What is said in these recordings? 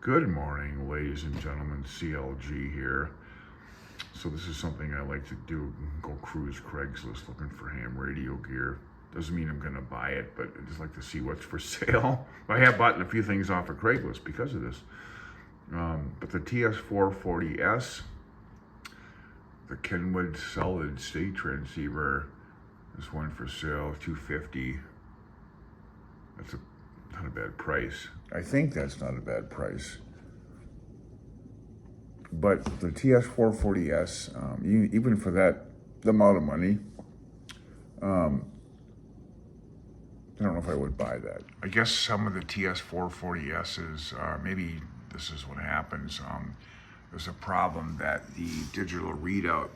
Good morning, ladies and gentlemen. CLG here. So this is something I like to do, go cruise Craigslist looking for ham radio gear. Doesn't mean I'm gonna buy it, but I just like to see what's for sale. I have bought a few things off of Craigslist because of this. But the TS-440S, the Kenwood solid state transceiver, this one for sale, $250. That's not a bad price. I think that's not a bad price. But the TS-440S, even for that amount of money, I don't know if I would buy that. I guess some of the TS-440Ss, maybe this is what happens. There's a problem that the digital readout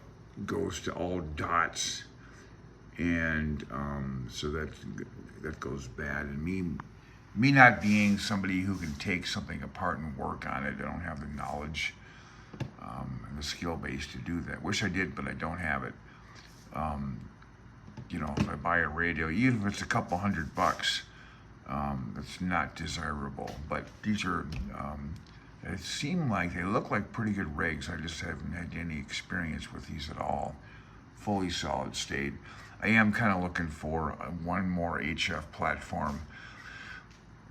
goes to all dots, and so that goes bad. And me not being somebody who can take something apart and work on it, I don't have the knowledge and the skill base to do that. Wish I did, but I don't have it. You know, if I buy a radio, even if it's a couple $100, it's not desirable. But these are, they look like pretty good rigs. I just haven't had any experience with these at all. Fully solid state. I am kind of looking for one more HF platform.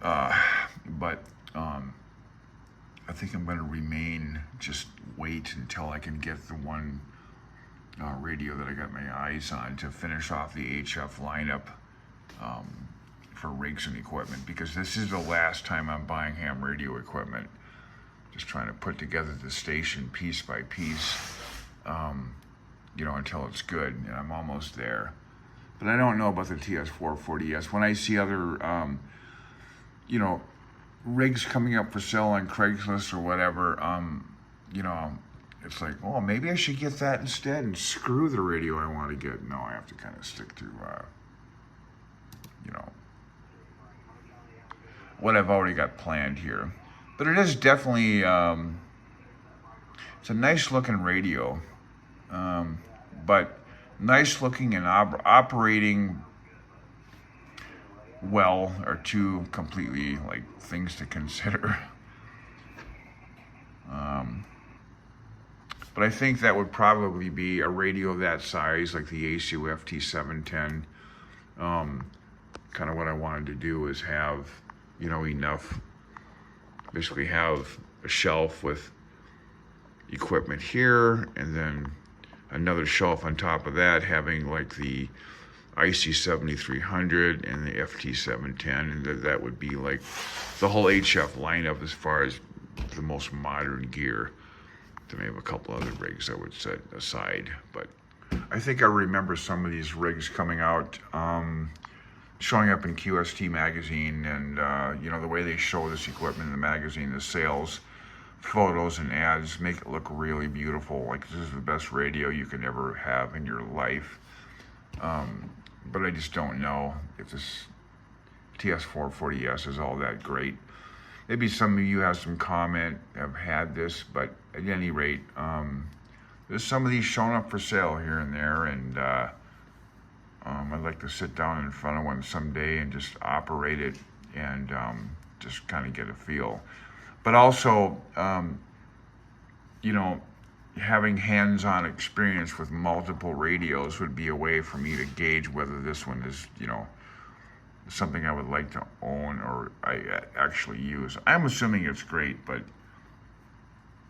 But I think I'm going to just wait until I can get the one radio that I got my eyes on to finish off the HF lineup for rigs and equipment, because this is the last time I'm buying ham radio equipment. Just trying to put together the station piece by piece, you know, until it's good, and I'm almost there. But I don't know about the TS-440S. When I see other, you know, rigs coming up for sale on Craigslist or whatever, you know, it's like, oh, maybe I should get that instead and screw the radio I want to get. No, I have to kind of stick to, you know, what I've already got planned here. But it is definitely, it's a nice looking radio, but nice looking and operating well are two completely things to consider. But I think that would probably be a radio of that size, like the ACO FT710. Kind of what I wanted to do is have, you know, basically have a shelf with equipment here, and then another shelf on top of that having like the IC7300 and the FT710, and that would be like the whole HF lineup as far as the most modern gear. Then I have a couple other rigs I would set aside, but I think I remember some of these rigs coming out, showing up in QST magazine, and you know, the way they show this equipment in the magazine, the sales photos and ads make it look really beautiful. Like, this is the best radio you could ever have in your life. But I just don't know if this TS-440S is all that great. Maybe some of you have had this, but at any rate, there's some of these showing up for sale here and there, and I'd like to sit down in front of one someday and just operate it and just kind of get a feel. But also, you know, having hands-on experience with multiple radios would be a way for me to gauge whether this one is, you know, something I would like to own or I actually use. I'm assuming it's great, but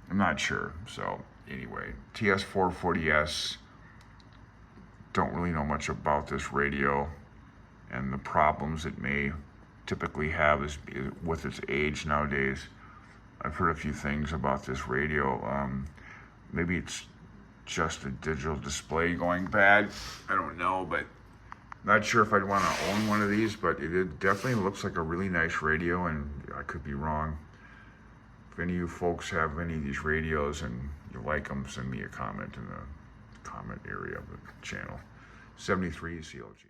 I'm not sure. So anyway, TS-440S, don't really know much about this radio and the problems it may typically have is with its age nowadays. I've heard a few things about this radio. Maybe it's just a digital display going bad. I don't know, but not sure if I'd want to own one of these, but it definitely looks like a really nice radio, and I could be wrong. If any of you folks have any of these radios and you like them, send me a comment in the comment area of the channel. 73 CLG.